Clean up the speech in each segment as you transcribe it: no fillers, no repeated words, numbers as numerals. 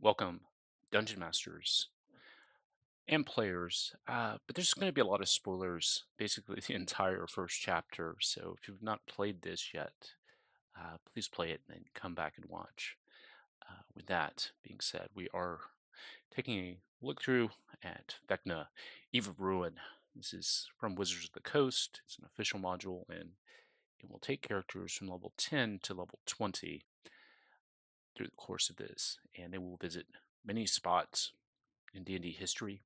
Welcome, Dungeon Masters and players. But there's going to be a lot of spoilers, basically the entire first chapter. So if you've not played this yet, please play it and then come back and watch. With that being said, we are taking a look through at Vecna, Eve of Ruin. This is from Wizards of the Coast. It's an official module, and it will take characters from level 10 to level 20 through the course of this, and they will visit many spots in D&D history.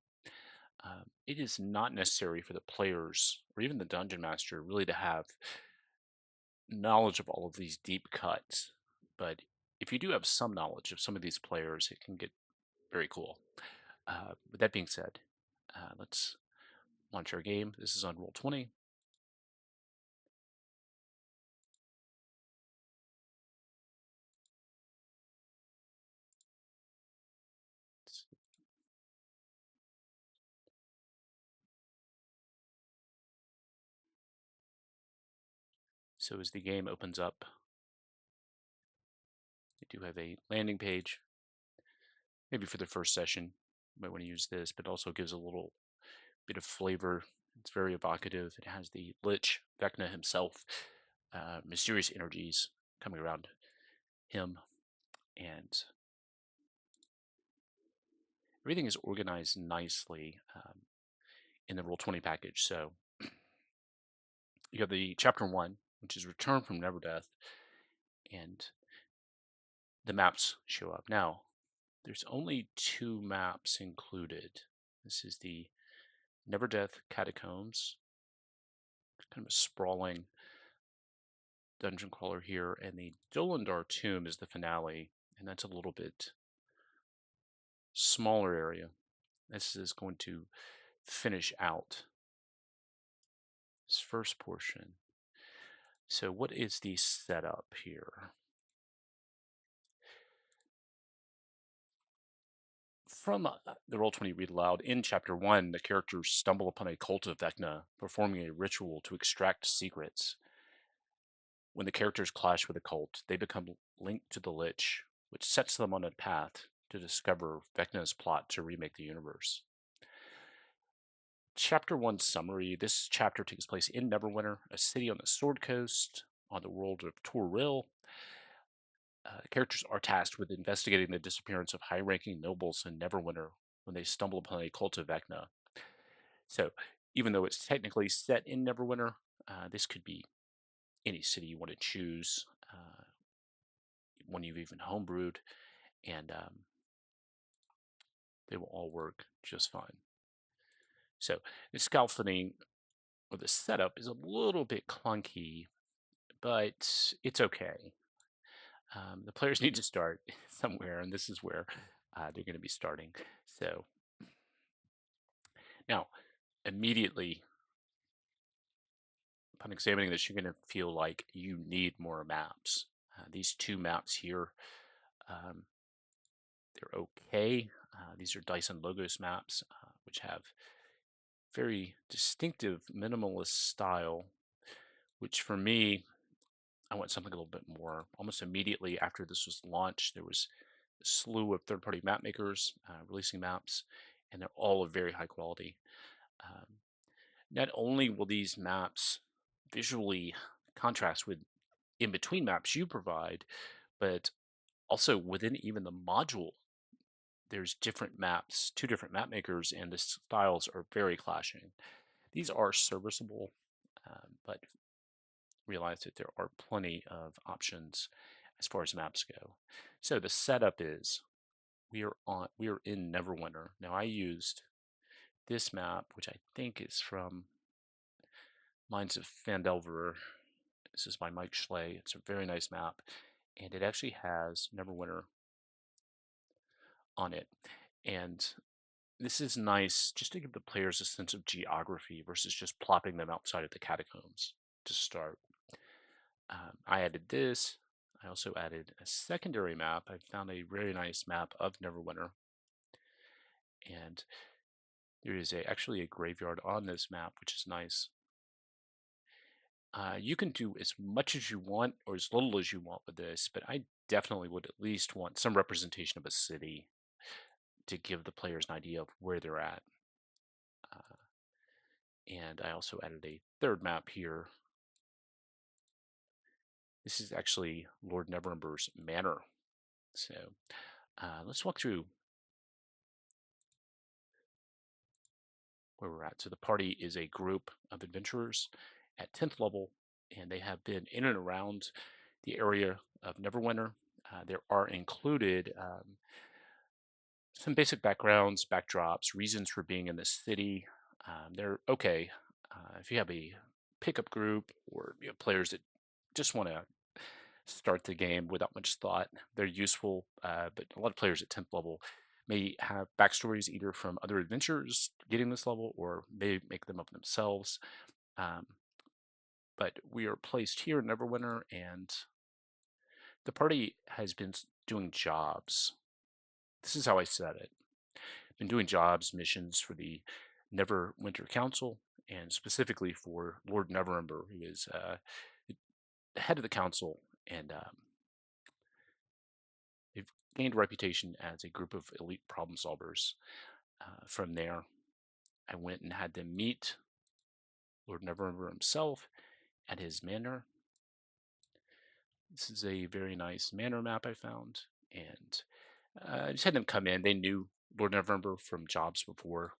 It is not necessary for the players or even the dungeon master really to have knowledge of all of these deep cuts. But if you do have some knowledge of some of these players, it can get very cool. With that being said, let's launch our game. This is on Roll20. So as the game opens up, you do have a landing page. Maybe for the first session, you might want to use this, but also gives a little bit of flavor. It's very evocative. It has the Lich, Vecna himself, mysterious energies coming around him, and everything is organized nicely in the Roll20 package. So you have the Chapter 1, which is Return from Neverdeath, and the maps show up. Now, there's only 2 maps included. This is the Neverdeath Catacombs, kind of a sprawling dungeon crawler here, and the Dolendar Tomb is the finale, and that's a little bit smaller area. This is going to finish out this first portion. So what is the setup here? From the Roll20 Read Aloud, in Chapter 1, the characters stumble upon a cult of Vecna performing a ritual to extract secrets. When the characters clash with the cult, they become linked to the Lich, which sets them on a path to discover Vecna's plot to remake the universe. Chapter 1 summary. This chapter takes place in Neverwinter, a city on the Sword Coast, on the world of Toril. Characters are tasked with investigating the disappearance of high-ranking nobles in Neverwinter when they stumble upon a cult of Vecna. So, even though it's technically set in Neverwinter, this could be any city you want to choose, one you've even homebrewed, and they will all work just fine. So, the scaffolding or the setup is a little bit clunky, but it's okay. The players need to start somewhere, and this is where they're going to be starting. So now, immediately upon examining this, you're going to feel like you need more maps. These 2 maps here, um, they're okay. These are Dice and Logos maps, which have very distinctive minimalist style, which for me, I want something a little bit more. Almost immediately after this was launched, there was a slew of third-party map makers releasing maps, and they're all of very high quality. Um, Not only will these maps visually contrast with in-between maps you provide, but also within even the module, there's different maps, 2 different map makers, and the styles are very clashing. These are serviceable, but realize that there are plenty of options as far as maps go. So the setup is we are in Neverwinter. Now I used this map, which I think is from Mines of Phandelver. This is by Mike Schley. It's a very nice map, and it actually has Neverwinter on it. And this is nice just to give the players a sense of geography versus just plopping them outside of the catacombs to start. I added this. I also added a secondary map. I found a very nice map of Neverwinter, and there is actually a graveyard on this map, which is nice. You can do as much as you want or as little as you want with this, but I definitely would at least want some representation of a city. to give the players an idea of where they're at. And I also added a third map here. This is actually Lord Neverember's manor. So let's walk through where we're at. So the party is a group of adventurers at 10th level, and they have been in and around the area of Neverwinter. There are included some basic backgrounds, backdrops, reasons for being in the city. They're okay. If you have a pickup group or players that just want to start the game without much thought, they're useful. But a lot of players at 10th level may have backstories either from other adventurers getting this level or may make them up themselves. Um, but we are placed here in Neverwinter, and the party has been doing jobs. This is how I said it. Been doing jobs, missions for the Neverwinter Council, and specifically for Lord Neverember, who is the head of the council, and they've gained a reputation as a group of elite problem solvers. From there, I went and had them meet Lord Neverember himself at his manor. This is a very nice manor map I found, and I just had them come in. They knew Lord Neverember from jobs before,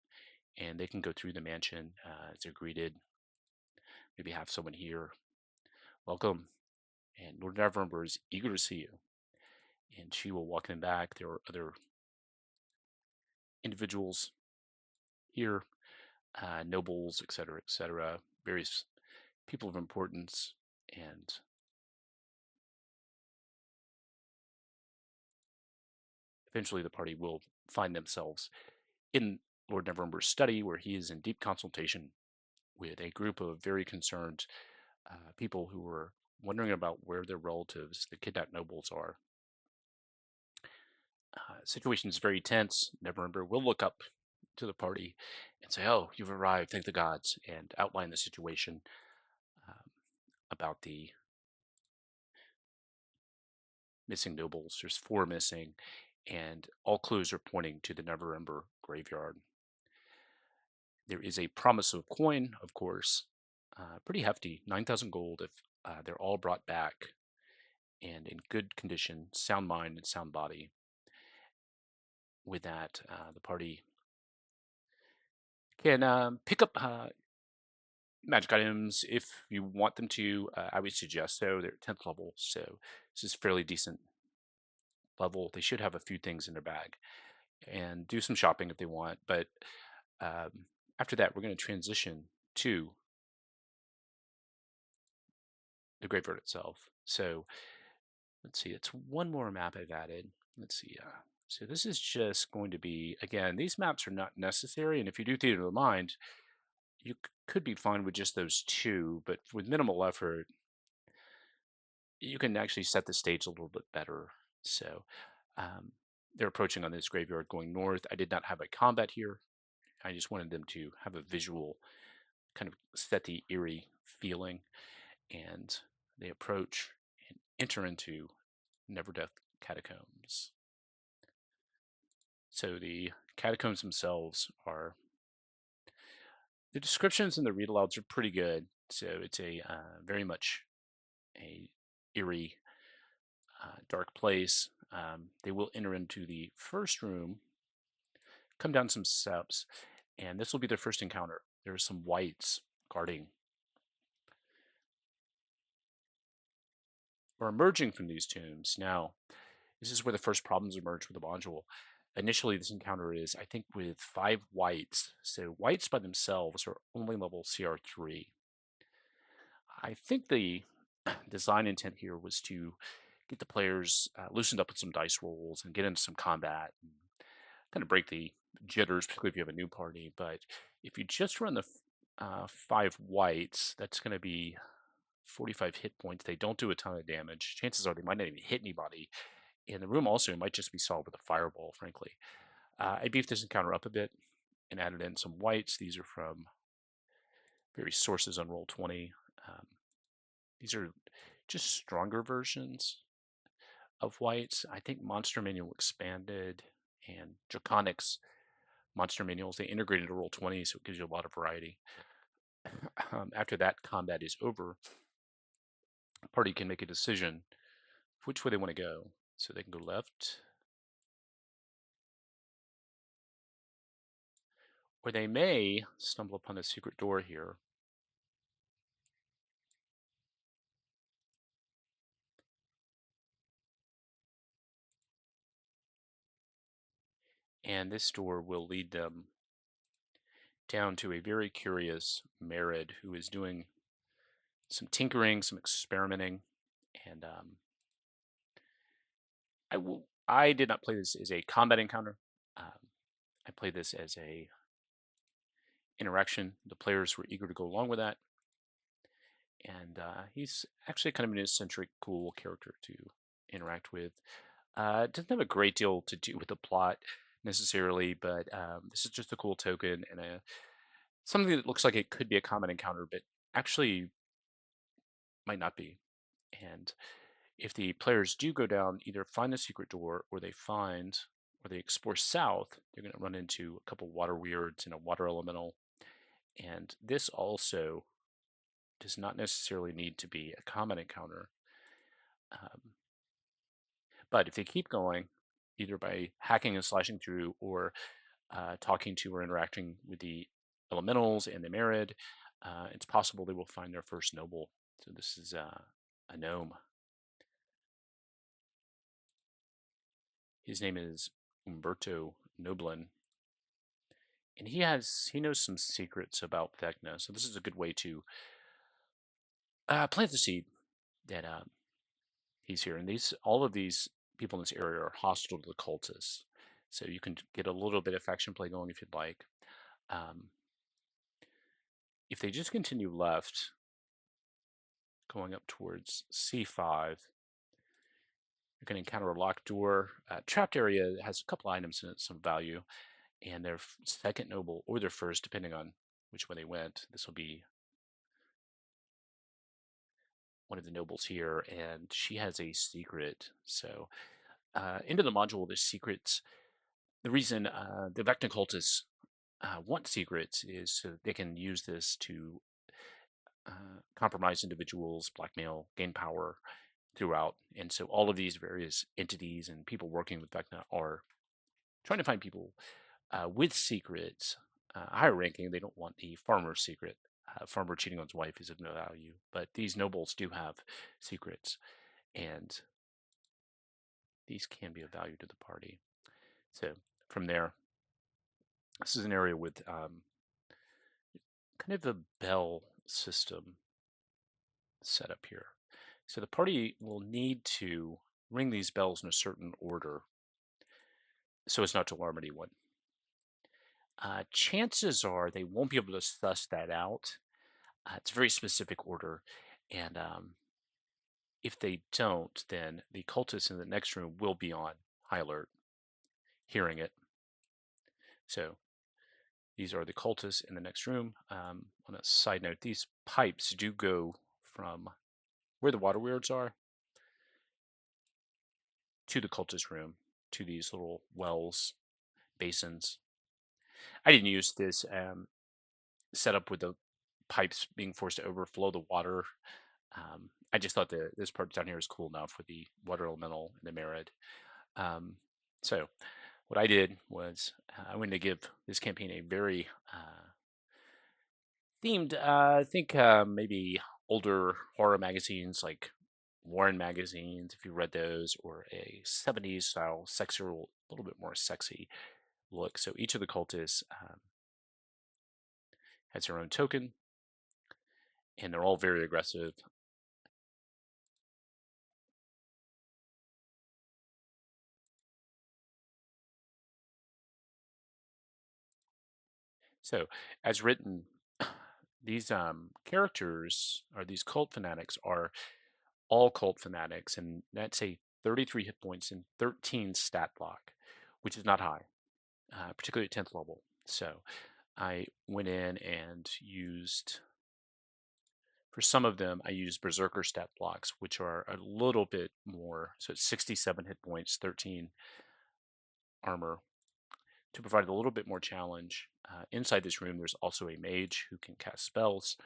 and they can go through the mansion as they're greeted. Maybe have someone here. Welcome. And Lord Neverember is eager to see you. And she will walk them back. There are other individuals here, nobles, etc., various people of importance, and eventually the party will find themselves in Lord Neverember's study, where he is in deep consultation with a group of very concerned people who were wondering about where their relatives, the kidnapped nobles, are. Situation is very tense. Neverember will look up to the party and say, "Oh, you've arrived, thank the gods," and outline the situation um, about the missing nobles. There's 4 missing, and all clues are pointing to the Neverember graveyard. There is a promise of coin, of course, pretty hefty, 9,000 gold if they're all brought back and in good condition, sound mind and sound body. With that, the party can pick up magic items if you want them to. I would suggest so. They're 10th level, so this is fairly decent level. They should have a few things in their bag and do some shopping if they want. But after that, we're going to transition to the graveyard itself. So let's see, it's one more map I've added. Let's see. So this is just going to be, again, these maps are not necessary. And if you do theater of the mind, you could be fine with just those 2, but with minimal effort, you can actually set the stage a little bit better. So they're approaching on this graveyard going north. I did not have a combat here. I just wanted them to have a visual, kind of set the eerie feeling. And they approach and enter into Neverdeath Catacombs. So the catacombs themselves are, the descriptions and the read alouds are pretty good. So it's a very much a eerie, dark place. They will enter into the first room, come down some steps, and this will be their first encounter. There are some wights guarding or emerging from these tombs. Now, this is where the first problems emerge with the module. Initially, this encounter is, I think, with 5 wights. So wights by themselves are only level CR3. I think the design intent here was to get the players loosened up with some dice rolls and get into some combat and kind of break the jitters, particularly if you have a new party. But if you just run the 5 wights, that's going to be 45 hit points. They don't do a ton of damage. Chances are they might not even hit anybody. And the room also might just be solved with a fireball, frankly. I beefed this encounter up a bit and added in some wights. These are from various sources on Roll20. These are just stronger versions of wights. I think Monster Manual Expanded and Draconics monster manuals. They integrate into Roll20, so it gives you a lot of variety. After that combat is over, the party can make a decision which way they want to go. So they can go left, or they may stumble upon a secret door here. And this door will lead them down to a very curious Merid who is doing some tinkering, some experimenting, and I did not play this as a combat encounter. I played this as a interaction. The players were eager to go along with that, and he's actually kind of an eccentric, cool character to interact with. Doesn't have a great deal to do with the plot necessarily, but this is just a cool token and something that looks like it could be a combat encounter, but actually might not be. And if the players do go down, either find the secret door or they explore south, they're going to run into a couple water weirds and a water elemental. And this also does not necessarily need to be a combat encounter. But if they keep going, either by hacking and slashing through or talking to or interacting with the elementals and the Merid, it's possible they will find their first noble. So this is a gnome. His name is Umberto Noblin, and he knows some secrets about Vecna. So this is a good way to plant the seed that he's here. And all of these people in this area are hostile to the cultists, so you can get a little bit of faction play going if you'd like. If they just continue left, going up towards C5, you're going to encounter a locked door. Trapped area that has a couple items in it, some value, and their second noble or their first, depending on which way they went. This will be one of the nobles here, and she has a secret. So into the module, there's secrets. The reason the Vecna cultists want secrets is so they can use this to compromise individuals, blackmail, gain power throughout. And so all of these various entities and people working with Vecna are trying to find people with secrets, higher ranking. They don't want the farmer's secret. Farmer cheating on his wife is of no value, but these nobles do have secrets, and these can be of value to the party. So from there, this is an area with kind of a bell system set up here. So the party will need to ring these bells in a certain order so as not to alarm anyone. Chances are they won't be able to suss that out. It's a very specific order, and if they don't, then the cultists in the next room will be on high alert, hearing it. So these are the cultists in the next room. On a side note, these pipes do go from where the water weirds are to the cultist room, to these little wells, basins. I didn't use this setup with the pipes being forced to overflow the water. I just thought that this part down here is cool enough for the water elemental and the Merid. So what I did was I wanted to give this campaign a very themed, I think maybe older horror magazines like Warren magazines, if you read those, or a 70s style, sexier, a little bit more sexy look. So each of the cultists has their own token, and they're all very aggressive. So, as written, these characters, or these cult fanatics, are all cult fanatics, and that's a 33 hit points and 13 stat block, which is not high, particularly at 10th level. So I went in and used, for some of them, I used Berserker stat blocks, which are a little bit more. So it's 67 hit points, 13 armor, To provide a little bit more challenge, inside this room, there's also a mage who can cast spells.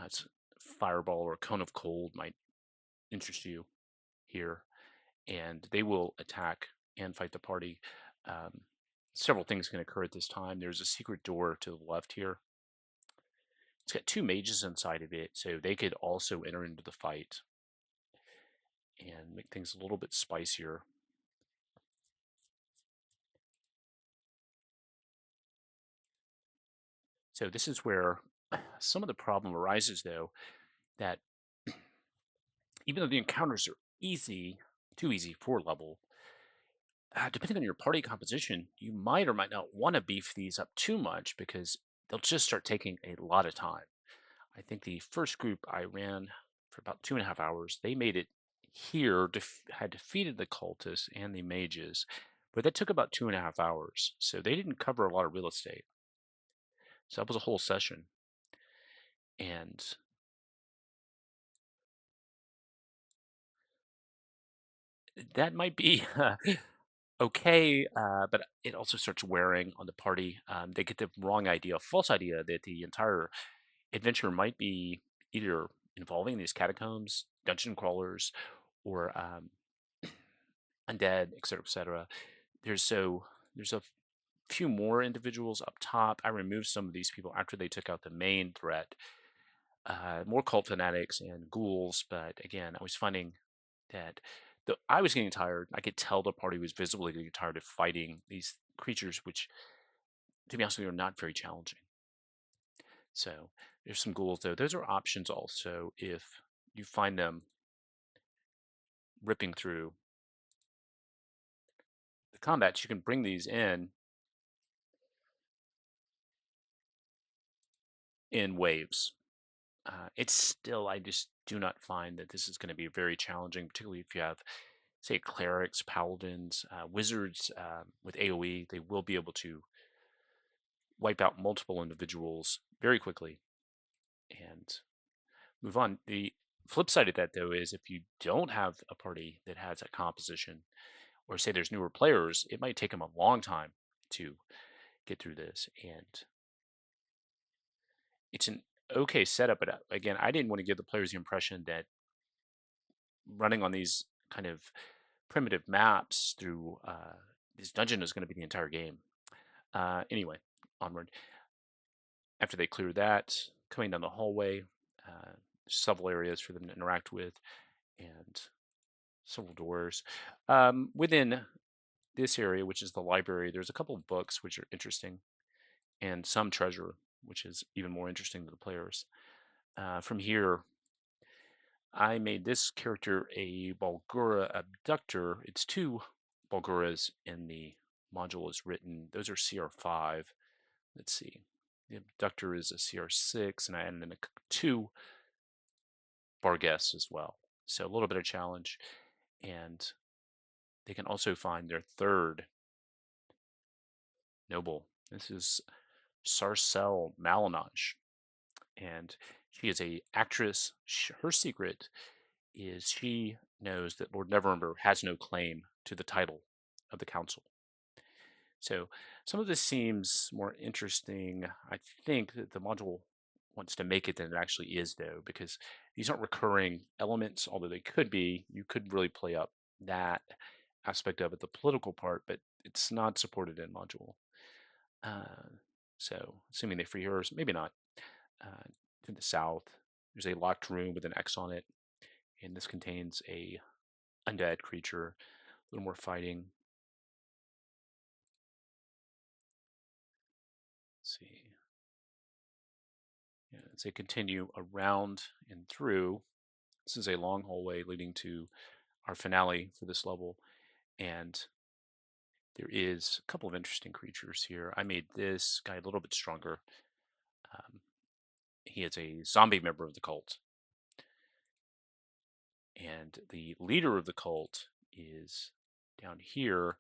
It's Fireball or Cone of Cold might interest you here, and they will attack and fight the party. Um, Several things can occur at this time. There's a secret door to the left here. It's got two mages inside of it, so they could also enter into the fight and make things a little bit spicier. So this is where some of the problem arises, though, that even though the encounters are easy, too easy for level, depending on your party composition, you might or might not want to beef these up too much because they'll just start taking a lot of time. I think the first group I ran for about 2.5 hours, they made it here, had defeated the cultists and the mages, but that took about 2.5 hours. So they didn't cover a lot of real estate. So that was a whole session. And that might be okay, but it also starts wearing on the party. They get the wrong idea, false idea that the entire adventure might be either involving these catacombs, dungeon crawlers, or undead, etc., etc. There's a few more individuals up top. I removed some of these people after they took out the main threat. More cult fanatics and ghouls, but again, I was finding that I was getting tired. I could tell the party was visibly getting tired of fighting these creatures, which, to be honest with you, are not very challenging. So there's some ghouls, though. Those are options also if you find them ripping through the combats. You can bring these in waves. It's still, I just do not find that this is going to be very challenging, particularly if you have, say, clerics, paladins, wizards with AoE. They will be able to wipe out multiple individuals very quickly and move on. The flip side of that, though, is if you don't have a party that has a composition, or say there's newer players, it might take them a long time to get through this. And it's an okay setup, but again, I didn't want to give the players the impression that running on these kind of primitive maps through this dungeon is going to be the entire game. Anyway, onward. After they clear that, coming down the hallway, several areas for them to interact with, and several doors. Within this area, which is the library, there's a couple of books which are interesting, and some treasure, which is even more interesting to the players. From here, I made this character a Bulgura abductor. It's two Bulguras in the module is written. Those are CR5. Let's see. The abductor is a CR6, and I added in two Barguests as well. So a little bit of challenge. And they can also find their third noble. This is Sarcelle Malinage. And she is a actress. Her secret is she knows that Lord Neverember has no claim to the title of the council. So some of this seems more interesting. I think that the module wants to make it than it actually is, though, because these aren't recurring elements, although they could be. You could really play up that aspect of it, the political part, but it's not supported in module. So assuming they free hers, maybe not. To the south, there's a locked room with an X on it, and this contains a undead creature. A little more fighting. Let's see. Yeah, as they continue around and through, this is a long hallway leading to our finale for this level, and there is a couple of interesting creatures here. I made this guy a little bit stronger. Um, he is a zombie member of the cult, and the leader of the cult is down here,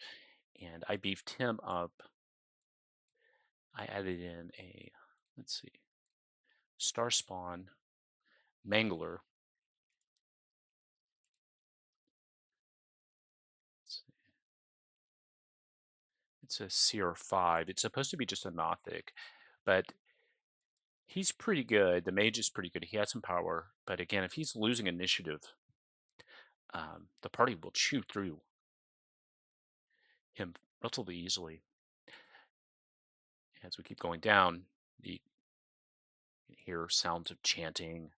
and I beefed him up. I added in a, let's see, Star Spawn Mangler. It's a CR5. It's supposed to be just a Nothic, but he's pretty good. The mage is pretty good. He has some power, but again, if he's losing initiative, the party will chew through him relatively easily. As we keep going down, you hear sounds of chanting,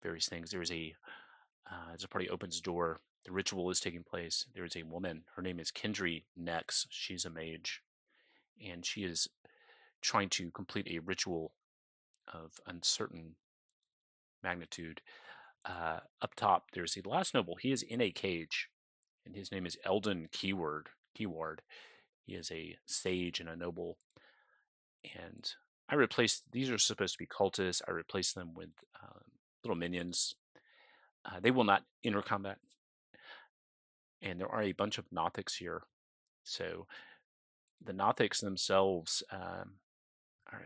various things. As the party opens the door, the ritual is taking place. There is a woman. Her name is Kendry Nex. She's a mage, and she is trying to complete a ritual of uncertain magnitude. Up top, there's the last noble. He is in a cage, and his name is Eldon Keyward. He is a sage and a noble. And I replaced, these are supposed to be cultists. I replaced them with little minions. They will not enter combat. And there are a bunch of Nothics here. So the Nothics themselves are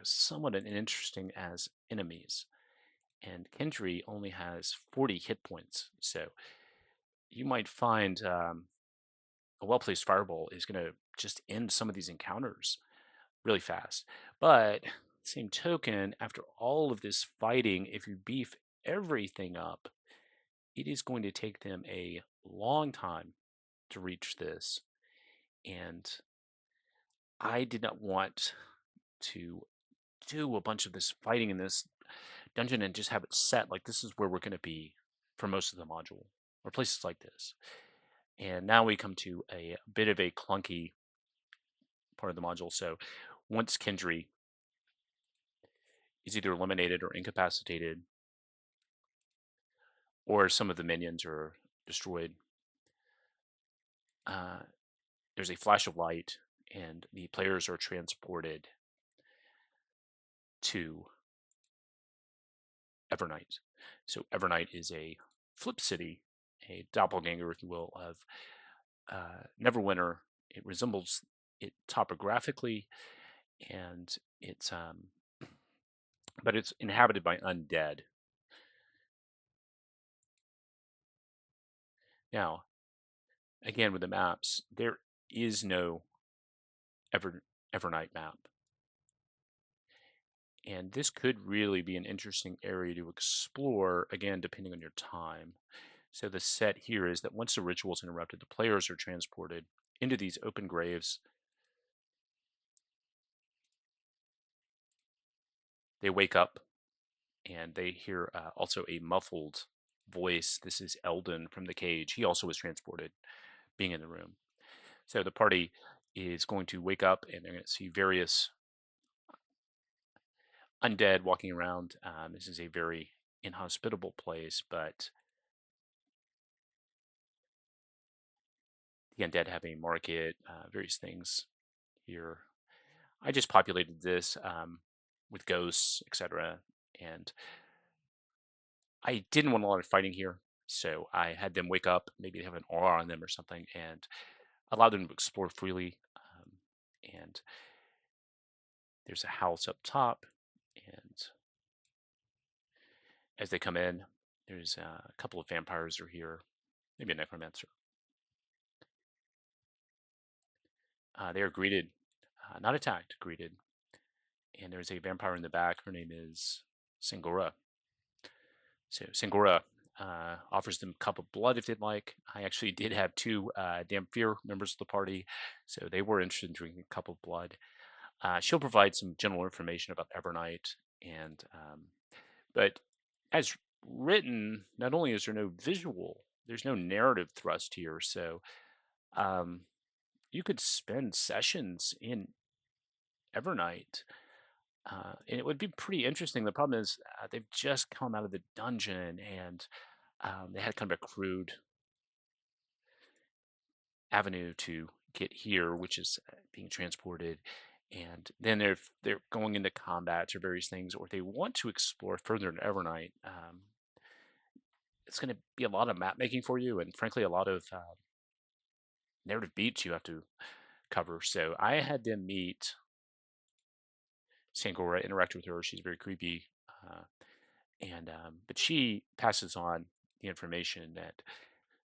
somewhat interesting as enemies. And Kendry only has 40 hit points. So you might find a well-placed fireball is going to just end some of these encounters really fast. But same token, after all of this fighting, if you beef everything up, it is going to take them a long time to reach this. And I did not want to do a bunch of this fighting in this dungeon and just have it set like this is where we're going to be for most of the module or places like this. And now we come to a bit of a clunky part of the module. So once Kendry is either eliminated or incapacitated, or some of the minions are destroyed, uh, there's a flash of light, and the players are transported to Evernight. So Evernight is a flip city, a doppelganger, if you will, of Neverwinter. It resembles it topographically, and but it's inhabited by undead. Now, again, with the maps, there is no Evernight map. And this could really be an interesting area to explore, again, depending on your time. So the set here is that once the ritual is interrupted, the players are transported into these open graves. They wake up and they hear also a muffled voice. This is Eldon from the cage. He also was transported, being in the room. So the party is going to wake up and they're going to see various undead walking around. This is a very inhospitable place, but the undead have a market, various things here. I just populated this with ghosts, etc. And I didn't want a lot of fighting here, so I had them wake up. Maybe they have an aura on them or something, and allow them to explore freely. And there's a house up top, and as they come in, there's a couple of vampires are here, maybe a necromancer. They are greeted, not attacked, greeted. And there's a vampire in the back. Her name is Singora. So Singora offers them a cup of blood if they'd like. I actually did have two Damphir members of the party, so they were interested in drinking a cup of blood. She'll provide some general information about Evernight, and but as written, not only is there no visual, there's no narrative thrust here, so you could spend sessions in Evernight. And it would be pretty interesting. The problem is they've just come out of the dungeon and they had kind of a crude avenue to get here, which is being transported. And then they're going into combat or various things, or they want to explore further in Evernight. It's going to be a lot of map making for you, and frankly, a lot of narrative beats you have to cover. So I had them meet Sangora, interact with her. She's very creepy, but she passes on the information that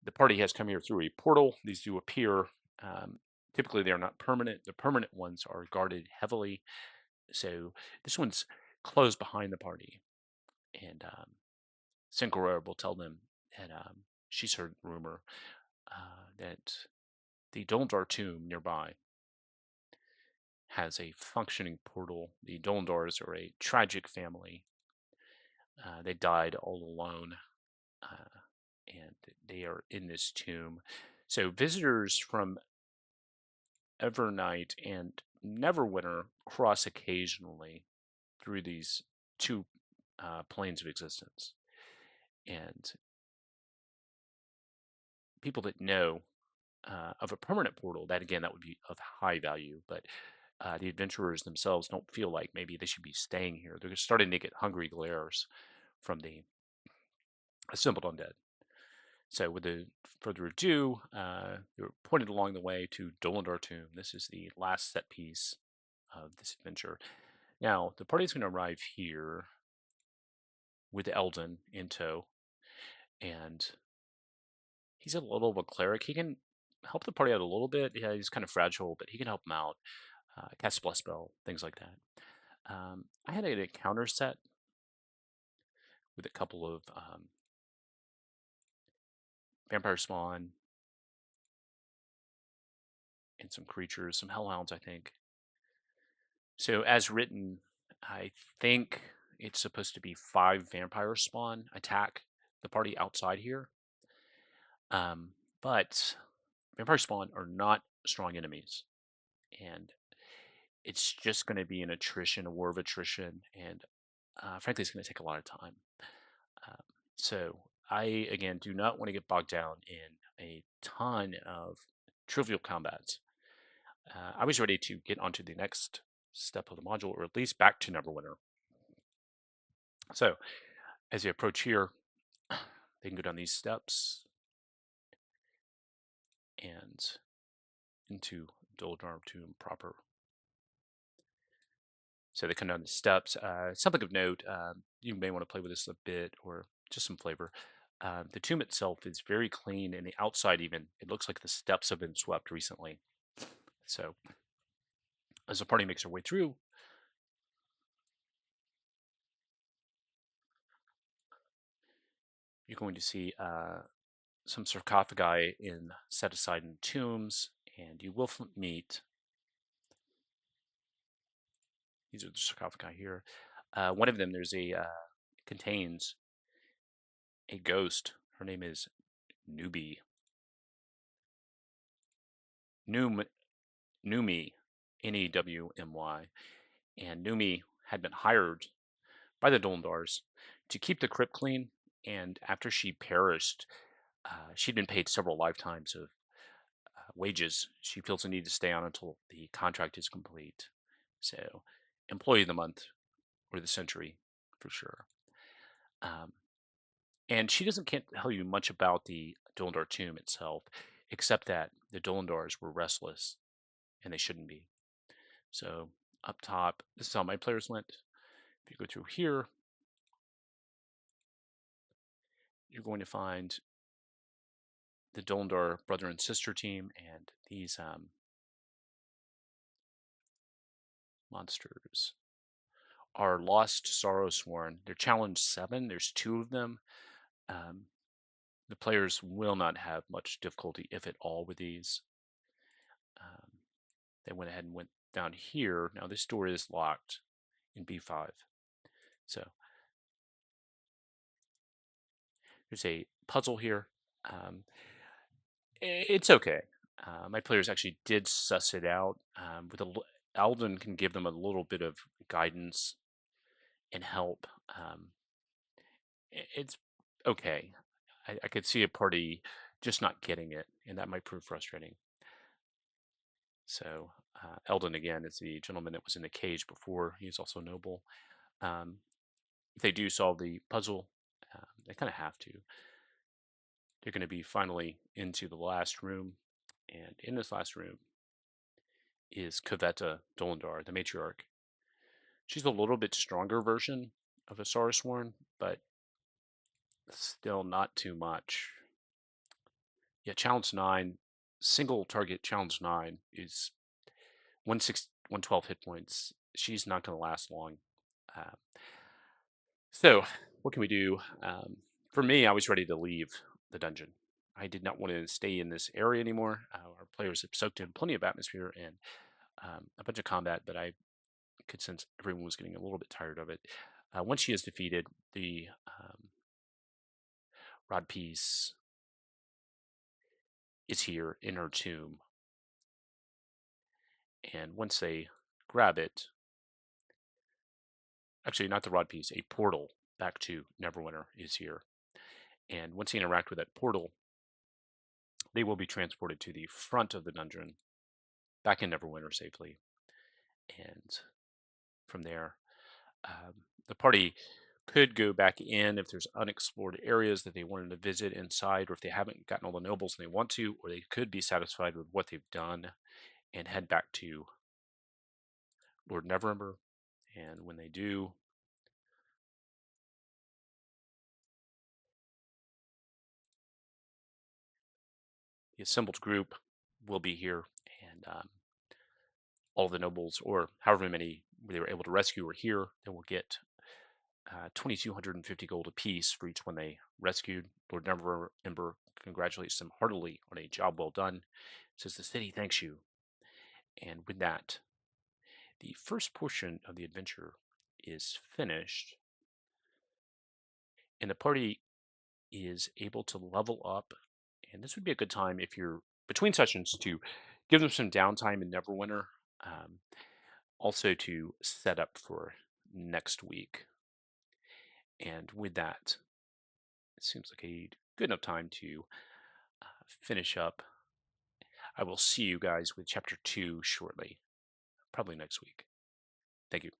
the party has come here through a portal. These do appear Typically, they're not permanent. The permanent ones are guarded heavily. So this one's closed behind the party, and Sinclair will tell them that she's heard rumor that the Dolendar tomb nearby has a functioning portal. The Dolendars are a tragic family. They died all alone, uh, and they are in this tomb. So visitors from Evernight and Neverwinter cross occasionally through these two planes of existence. And people that know of a permanent portal, that again, that would be of high value, but the adventurers themselves don't feel like maybe they should be staying here. They're starting to get hungry glares from the assembled undead. So, with the further ado, you're pointed along the way to Dolendar Tomb. This is the last set piece of this adventure. Now, the party's going to arrive here with Eldon in tow, and he's a little of a cleric. He can help the party out a little bit. Yeah, he's kind of fragile, but he can help them out. Cast Bless Spell, things like that. I had a counter set with a couple of Vampire Spawn and some creatures, some Hellhounds, I think. So as written, I think it's supposed to be 5 Vampire Spawn attack the party outside here. But Vampire Spawn are not strong enemies. And it's just going to be an attrition, a war of attrition. And frankly, it's going to take a lot of time. Um, so I, again, do not want to get bogged down in a ton of trivial combats. I was ready to get onto the next step of the module, or at least back to Neverwinter. So as you approach here, they can go down these steps and into Dolendar Tomb proper. So they come down the steps. Something of note, you may want to play with this a bit, or just some flavor. The tomb itself is very clean, and the outside even, it looks like the steps have been swept recently. So as the party makes their way through, you're going to see some sarcophagi set aside in tombs, and you will meet, these are the sarcophagi here. One of them, contains a ghost. Her name is Newby. Newmy, Newmy, and Newmy had been hired by the Dolendars to keep the crypt clean. And after she perished, she'd been paid several lifetimes of wages. She feels the need to stay on until the contract is complete. So, employee of the month or the century for sure. And she can't tell you much about the Dolendar tomb itself, except that the Dolendars were restless, and they shouldn't be. So up top, this is how my players went. If you go through here, you're going to find the Dolendar brother and sister team, and these monsters are Lost Sorrowsworn. They're challenge 7. There's 2 of them. The players will not have much difficulty, if at all, with these. They went ahead and went down here. Now this door is locked in B5. So there's a puzzle here. It's okay. My players actually did suss it out. Alden can give them a little bit of guidance and help. It's okay. I could see a party just not getting it, and that might prove frustrating. So Eldon, again, is the gentleman that was in the cage before. He's also noble. If they do solve the puzzle, they kind of have to. They're going to be finally into the last room. And in this last room is Kaveta Dolendar, the matriarch. She's a little bit stronger version of a Sarasworn, but still not too much. Yeah, challenge 9, single target challenge 9 is 112 hit points. She's not going to last long. Uh, so, what can we do? For me, I was ready to leave the dungeon. I did not want to stay in this area anymore. Our players have soaked in plenty of atmosphere and a bunch of combat, but I could sense everyone was getting a little bit tired of it. Once she is defeated, the rod piece is here in her tomb. And once they grab it, actually, not the rod piece, a portal back to Neverwinter is here. And once they interact with that portal, they will be transported to the front of the dungeon, back in Neverwinter safely. And from there, the party could go back in if there's unexplored areas that they wanted to visit inside, or if they haven't gotten all the nobles and they want to, or they could be satisfied with what they've done and head back to Lord Neverember. And when they do, the assembled group will be here, and all of the nobles, or however many they were able to rescue, are here. They will get 2,250 gold apiece for each one they rescued. Lord Neverember congratulates them heartily on a job well done. Says the city thanks you. And with that, the first portion of the adventure is finished, and the party is able to level up. And this would be a good time if you're between sessions to give them some downtime in Neverwinter, also to set up for next week. And with that, it seems like a good enough time to finish up. I will see you guys with chapter 2 shortly, probably next week. Thank you.